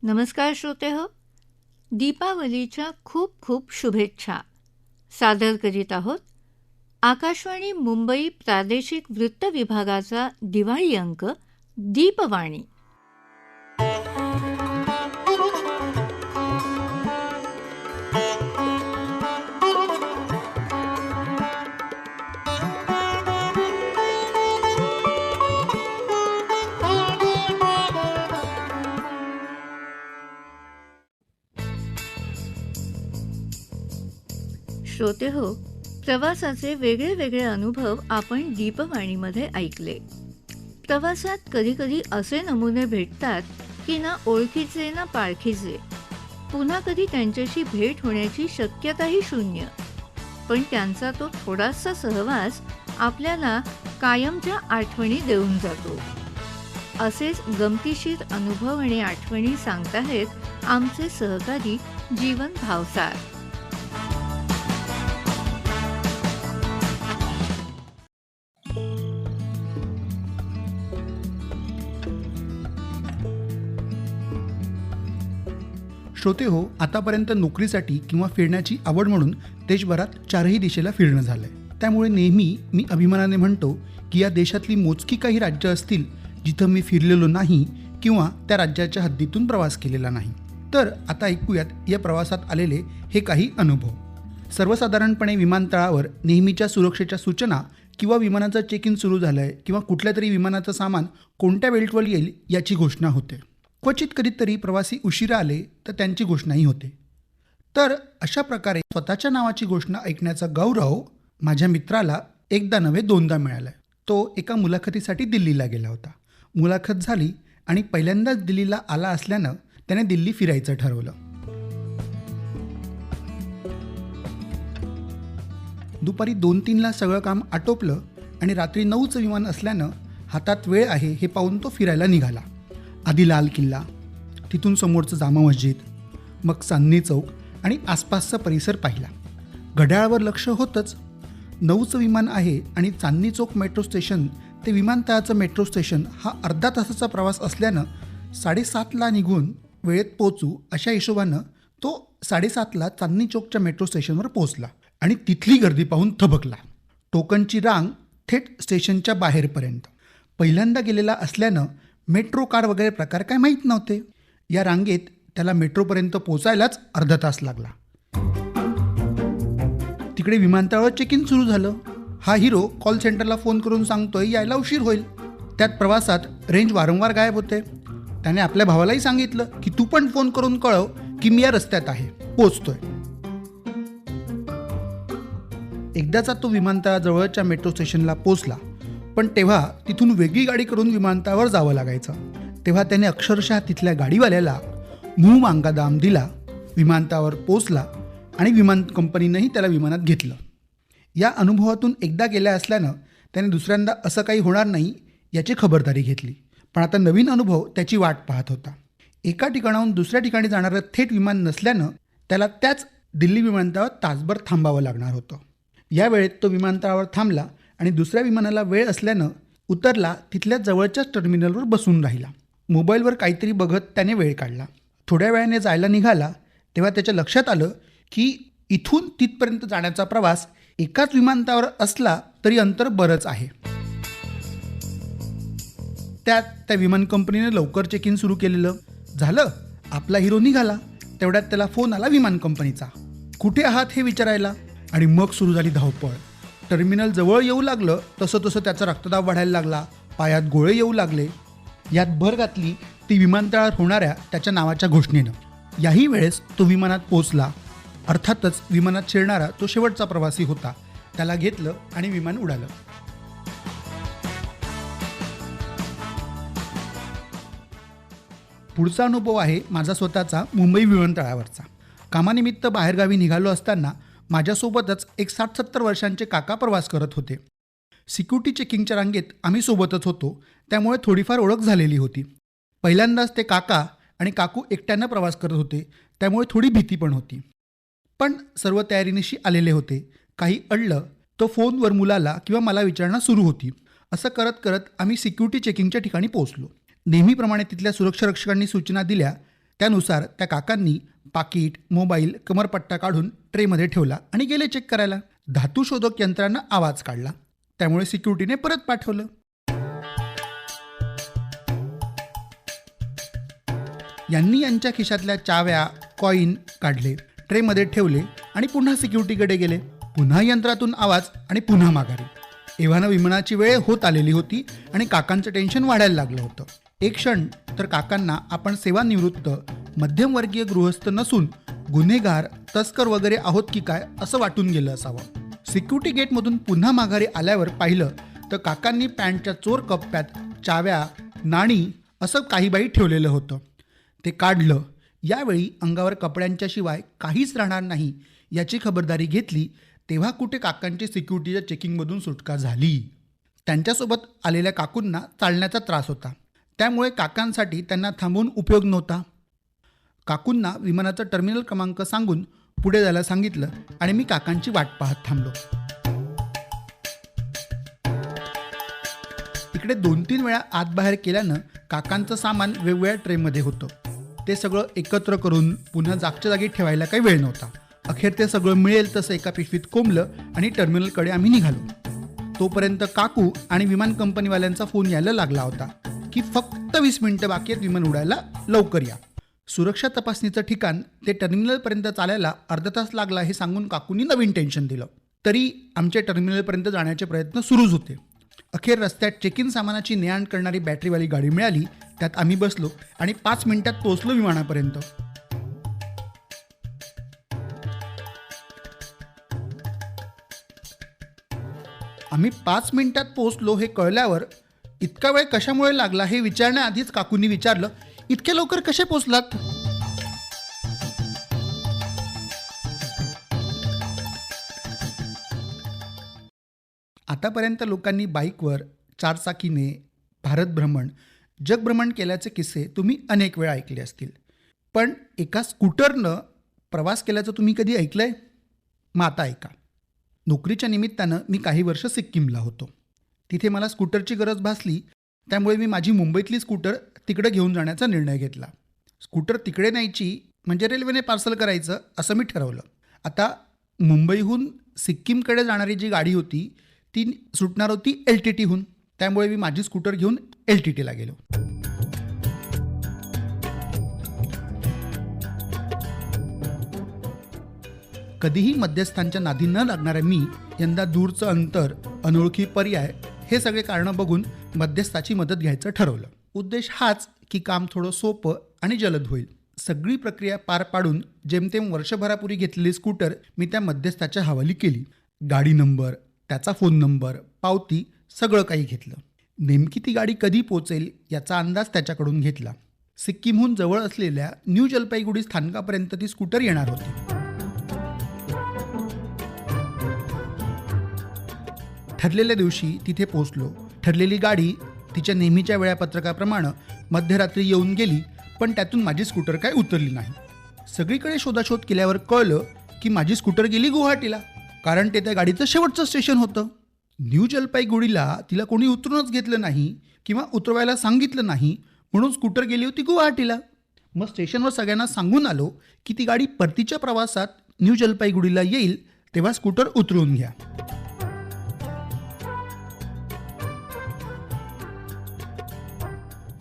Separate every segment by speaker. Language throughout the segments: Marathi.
Speaker 1: नमस्कार श्रोते हो. दीपावलीच्या खूप खूप शुभेच्छा सादर करीत आहोत आकाशवाणी मुंबई प्रादेशिक वृत्त विभागाचा दिवाळी अंक दीपवाणी. श्रोते हो, प्रवासाचे वेगळे वेगळे अनुभव आपण दीपवाणीमध्ये ऐकले. प्रवासात कधीकधी असे नमुने भेटतात की ना ओळखीचे ना पाळखीचे, पुन्हा कधी त्यांच्याशी भेट होण्याची शक्यताही शून्य, पण त्यांचा तो थोडासा सहवास आपल्याला कायमच्या आठवणी देऊन जातो. असेच गमतीशीर अनुभव आणि आठवणी सांगताहेत आमचे सहकारी जीवन भावसार.
Speaker 2: श्रोते हो, आतापर्यंत नोकरीसाठी किंवा फिरण्याची आवड म्हणून देशभरात चारही दिशेला फिरणं झालंय. त्यामुळे नेहमी मी अभिमानाने म्हणतो की या देशातली मोजकी काही राज्य असतील जिथं मी फिरलेलो नाही किंवा त्या राज्याच्या हद्दीतून प्रवास केलेला नाही. तर आता ऐकूयात या प्रवासात आलेले हे काही अनुभव. सर्वसाधारणपणे विमानतळावर नेहमीच्या सुरक्षेच्या सूचना किंवा विमानाचं चेक इन सुरू झालंय किंवा कुठल्या तरी विमानाचं सामान कोणत्या बेल्टवर येईल याची घोषणा होते. क्वचित कधीतरी प्रवासी उशिरा आले तर त्यांची घोषणाही होते. तर अशा प्रकारे स्वतःच्या नावाची घोषणा ऐकण्याचा गौरव माझ्या मित्राला एकदा नव्हे दोनदा मिळाला. तो एका मुलाखतीसाठी दिल्लीला गेला होता. मुलाखत झाली आणि पहिल्यांदाच दिल्लीला आला असल्यानं त्याने दिल्ली फिरायचं ठरवलं. दुपारी 2-3ला सगळं काम आटोपलं आणि रात्री 9चं विमान असल्यानं हातात वेळ आहे हे पाहून तो फिरायला निघाला. आधी लाल किल्ला, तिथून समोरचं जामा मस्जिद, मग चांदणी चौक आणि आसपासचा परिसर पाहिला. घड्याळावर लक्ष होतंच. 9चं विमान आहे आणि चांदणी चौक मेट्रो स्टेशन ते विमानतळाचं मेट्रो स्टेशन हा अर्धा तासाचा प्रवास असल्यानं 7:30ला निघून वेळेत पोहोचू अशा हिशोबानं तो 7:30ला चांदणी चौकच्या मेट्रो स्टेशनवर पोहोचला आणि तिथली गर्दी पाहून थबकला. टोकनची रांग थेट स्टेशनच्या बाहेरपर्यंत. पहिल्यांदा गेलेला असल्यानं मेट्रो कार वगैरे प्रकार काय माहीत नव्हते. या रांगेत त्याला मेट्रोपर्यंत पोचायलाच अर्धा तास लागला. तिकडे विमानतळावर चेक इन सुरू झालं. हा हिरो कॉल सेंटरला फोन करून सांगतोय यायला उशीर होईल. त्यात प्रवासात रेंज वारंवार गायब होते. त्याने आपल्या भावालाही सांगितलं की तू पण फोन करून कळव की मी या रस्त्यात आहे, पोचतोय. एकदाचा तो विमानतळाजवळच्या मेट्रो स्टेशनला पोचला, पण तेव्हा तिथून वेगळी गाडी करून विमानतळावर जावं लागायचं. तेव्हा त्याने अक्षरशः तिथल्या गाडीवाल्याला मांगा दाम दिला. विमानतळावर पोचला आणि विमान कंपनीनंही त्याला विमानात घेतलं. या अनुभवातून एकदा गेल्या असल्यानं त्याने दुसऱ्यांदा असं काही होणार नाही याची खबरदारी घेतली. पण आता नवीन अनुभव त्याची वाट पाहत होता. एका ठिकाणाहून दुसऱ्या ठिकाणी जाणारं थेट विमान नसल्यानं त्याला त्याच दिल्ली विमानतळावर तासभर थांबावं लागणार होतं. या वेळेत तो विमानतळावर थांबला आणि दुसऱ्या विमानाला वेळ असल्यानं उतरला. तिथल्या जवळच्याच टर्मिनलवर बसून राहिला. मोबाईलवर काहीतरी बघत त्याने वेळ काढला. थोड्या वेळाने जायला निघाला तेव्हा त्याच्या लक्षात आलं की इथून तिथपर्यंत जाण्याचा प्रवास एकाच विमानतळावर असला तरी अंतर बरंच आहे. त्यात त्या विमान कंपनीने लवकर चेक इन सुरू केलेलं. झालं, आपला हिरो निघाला. तेवढ्यात त्याला फोन आला विमान कंपनीचा, कुठे आहात हे विचारायला. आणि मग सुरू झाली धावपळ. टर्मिनल जवळ येऊ लागलं तसं तसं त्याचा रक्तदाब वाढायला लागला, पायात गोळे येऊ लागले. यात भर घातली ती विमानतळावर होणाऱ्या त्याच्या नावाच्या घोषणेनं. याही वेळेस तो विमानात पोचला. अर्थातच विमानात शिरणारा तो शेवटचा प्रवासी होता. त्याला घेतलं आणि विमान उडालं. पुढचा अनुभव आहे माझा स्वतःचा मुंबई विमानतळावरचा. कामानिमित्त बाहेरगावी निघालो असताना माझ्यासोबतच एक 60-70 वर्षांचे काका प्रवास करत होते. सिक्युरिटी चेकिंगच्या रांगेत आम्ही सोबतच होतो, त्यामुळे थोडीफार ओळख झालेली होती. पहिल्यांदाच ते काका आणि काकू एकट्यानं प्रवास करत होते, त्यामुळे थोडी भीती पण होती. पण सर्व तयारीनिशी आलेले होते. काही अडलं तो फोनवर मुलाला किंवा मला विचारणं सुरू होती. असं करत करत आम्ही सिक्युरिटी चेकिंगच्या ठिकाणी पोहोचलो. नेहमीप्रमाणे तिथल्या सुरक्षा रक्षकांनी सूचना दिल्या त्यानुसार त्या काकांनी पाकिट, मोबाईल, कमरपट्टा काढून ट्रेमध्ये ठेवला आणि गेले चेक करायला. धातू शोधक यंत्रानं आवाज काढला, त्यामुळे सिक्युरिटीने परत पाठवलं. यांनी यांच्या खिशातल्या चाव्या, कॉईन काढले, ट्रेमध्ये ठेवले आणि पुन्हा सिक्युरिटीकडे गेले. पुन्हा यंत्रातून आवाज आणि पुन्हा माघारी. एव्हाना विमानाची वेळ होत आलेली होती आणि काकांचं टेन्शन वाढायला लागलं होतं. एक क्षण तर काकांना आपण सेवानिवृत्त मध्यमवर्गीय गृहस्थ नसून गुन्हेगार, तस्कर वगैरे आहोत की काय असं वाटून गेलं असावं. सिक्युरिटी गेटमधून पुन्हा माघारी आल्यावर पाहिलं तर काकांनी पॅन्टच्या चोर कप्प्यात चाव्या, नाणी असं काही बाई ठेवलेलं होतं. ते काढलं. यावेळी अंगावर कपड्यांच्या शिवाय काहीच राहणार नाही याची खबरदारी घेतली तेव्हा कुठे काकांची सिक्युरिटीच्या चेकिंगमधून सुटका झाली. त्यांच्यासोबत आलेल्या काकूंना चालण्याचा त्रास होता, त्यामुळे काकांसाठी त्यांना थांबवून उपयोग नव्हता. काकूंना विमानाचा टर्मिनल क्रमांक सांगून पुढे जायला सांगितलं आणि मी काकांची वाट पाहत थांबलो. इकडे 2-3 वेळा आत बाहेर केल्यानं काकांचं सामान वेगवेगळ्या ट्रेमध्ये होतं. ते सगळं एकत्र करून पुन्हा जागच्या जागी ठेवायला काही वेळ नव्हता. अखेर ते सगळं मिळेल तसं एका पिशवीत कोंबलं आणि टर्मिनलकडे आम्ही निघालो. तोपर्यंत काकू आणि विमान कंपनीवाल्यांचा फोन यायला लागला होता की फक्त 20 मिनिटं बाकी आहेत विमान उडायला, लवकर या. सुरक्षा तपासणीचं ठिकाण ते टर्मिनलपर्यंत चालायला अर्धा तास लागला हे सांगून काकूंनी नवीन टेन्शन दिलं. तरी आमच्या टर्मिनलपर्यंत जाण्याचे प्रयत्न सुरूच होते. अखेर रस्त्यात चेक इन सामानाची ने-आण करणारी बॅटरीवाली गाडी मिळाली. त्यात आम्ही बसलो आणि 5 मिनिटात पोहोचलो विमानापर्यंत. आम्ही 5 मिनिटात पोहोचलो हे कळल्यावर इतका वेळ कशामुळे लागला हे विचारण्याआधीच काकूंनी विचारलं, इतके लवकर कसे पोहोचलात? आतापर्यंत लोकांनी बाईकवर, चारचाकीने भारत भ्रमण, जगभ्रमण केल्याचे किस्से तुम्ही अनेक वेळा ऐकले असतील. पण एका स्कूटरनं प्रवास केल्याचं तुम्ही कधी ऐकलंय? मग आता ऐका. नोकरीच्या निमित्तानं मी काही वर्ष सिक्कीमला होतो. तिथे मला स्कूटरची गरज भासली, त्यामुळे मी माझी मुंबईतली स्कूटर तिकडे घेऊन जाण्याचा निर्णय घेतला. स्कूटर तिकडे न्यायची म्हणजे रेल्वेने पार्सल करायचं असं मी ठरवलं. आता मुंबईहून सिक्कीमकडे जाणारी जी गाडी होती ती सुटणार होती LTTहून, त्यामुळे मी माझी स्कूटर घेऊन LTTला गेलो. कधीही मध्यस्थांच्या नादी न लागणाऱ्या मी यंदा दूरचं अंतर, अनोळखी पर्याय हे सगळे कारणं बघून मध्यस्थाची मदत घ्यायचं ठरवलं. उद्देश हाच की काम थोडं सोपं आणि जलद होईल. सगळी प्रक्रिया पार पाडून जेमतेम वर्षभरापूर्वी घेतलेली स्कूटर मी त्या मध्यस्थाच्या हवाली केली. गाडी नंबर, त्याचा फोन नंबर, पावती सगळं काही घेतलं. नेमकी ती गाडी कधी पोचेल याचा अंदाज त्याच्याकडून घेतला. सिक्कीमहून जवळ असलेल्या न्यू जलपाईगुडी स्थानकापर्यंत ती स्कूटर येणार होती. ठरलेल्या दिवशी तिथे पोचलो. ठरलेली गाडी तिच्या नेहमीच्या वेळापत्रकाप्रमाणे मध्यरात्री येऊन गेली, पण त्यातून माझी स्कूटर काय उतरली नाही. सगळीकडे शोधाशोध केल्यावर कळलं की माझी स्कूटर गेली गुवाहाटीला, कारण ते त्या गाडीचं शेवटचं स्टेशन होतं. न्यू जलपाईगुडीला तिला कोणी उतरूनच घेतलं नाही किंवा उतरवायला सांगितलं नाही, म्हणून स्कूटर गेली होती गुवाहाटीला. मग स्टेशनवर सगळ्यांना सांगून आलो की ती गाडी परतीच्या प्रवासात न्यू जलपाईगुडीला येईल, तेव्हा स्कूटर उतरवून घ्या.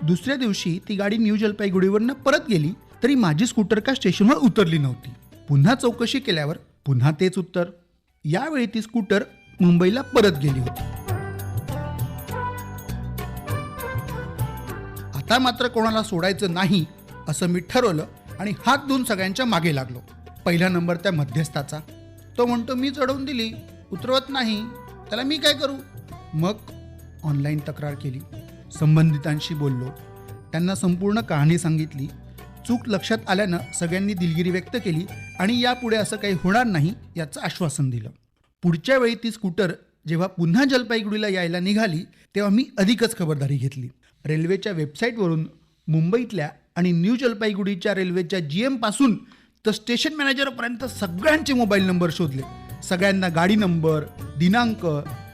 Speaker 2: दुसऱ्या दिवशी ती गाडी न्यू जलपाईगुडीवरनं परत गेली, तरी माझी स्कूटर का स्टेशनवर उतरली नव्हती. पुन्हा चौकशी केल्यावर पुन्हा तेच उत्तर. यावेळी ती स्कूटर मुंबईला परत गेली होती. आता मात्र कोणाला सोडायचं नाही असं मी ठरवलं आणि हात धुवून सगळ्यांच्या मागे लागलो. पहिला नंबर त्या मध्यस्थाचा. तो म्हणतो मी चढवून दिली, उतरवत नाही, त्याला मी काय करू? मग ऑनलाईन तक्रार केली, संबंधितांशी बोललो, त्यांना संपूर्ण कहाणी सांगितली. चूक लक्षात आल्यानं सगळ्यांनी दिलगिरी व्यक्त केली आणि यापुढे असं काही होणार नाही याचं आश्वासन दिलं. पुढच्या वेळी ती स्कूटर जेव्हा पुन्हा जलपाईगुडीला यायला निघाली तेव्हा मी अधिकच खबरदारी घेतली. रेल्वेच्या वेबसाईटवरून मुंबईतल्या आणि न्यू जलपाईगुडीच्या रेल्वेच्या GM पासून तर स्टेशन मॅनेजरपर्यंत सगळ्यांचे मोबाईल नंबर शोधले. सगळ्यांना गाडी नंबर, दिनांक,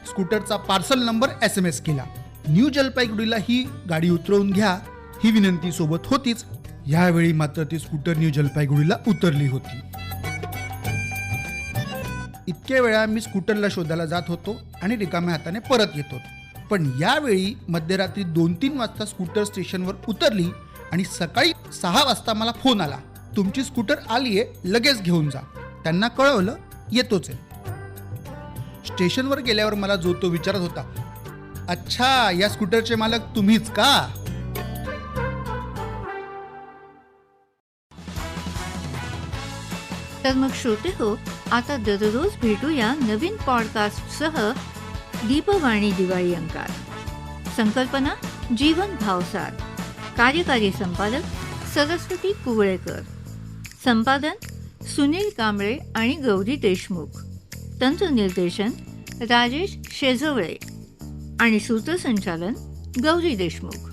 Speaker 2: स्कूटरचा पार्सल नंबर SMS केला. न्यू जलपाईगुडीला ही गाडी उतरवून घ्या ही विनंती सोबत होतीच. यावेळी मात्र ती स्कूटर न्यू जलपाईगुडीला उतरली होती. इतक्या वेळा मी स्कूटरला शोधायला जात होतो आणि रिकाम्या हाताने परत येत होतो. पण यावेळी मध्यरात्री 2-3 वाजता स्कूटर स्टेशनवर उतरली आणि सकाळी 6 वाजता मला फोन आला, तुमची स्कूटर आलीये, लगेच घेऊन जा. त्यांना कळवलं, येतोच आहे. स्टेशनवर गेल्यावर मला जो तो विचारत होता, अच्छा, या स्कूटरचे मालक तुम्हीच का?
Speaker 1: तर मग श्रोते हो, आता दररोज भेटूया नवीन पॉडकास्टसह दीपवाणी दिवाळी अंकात. संकल्पना जीवन भावसार, कार्यकारी संपादक सरस्वती कुवळेकर, संपादन सुनील कांबळे आणि गौरी देशमुख, तंत्रनिर्देशन राजेश शेजवळे आणि सूत्रसंचालन गौरी देशमुख.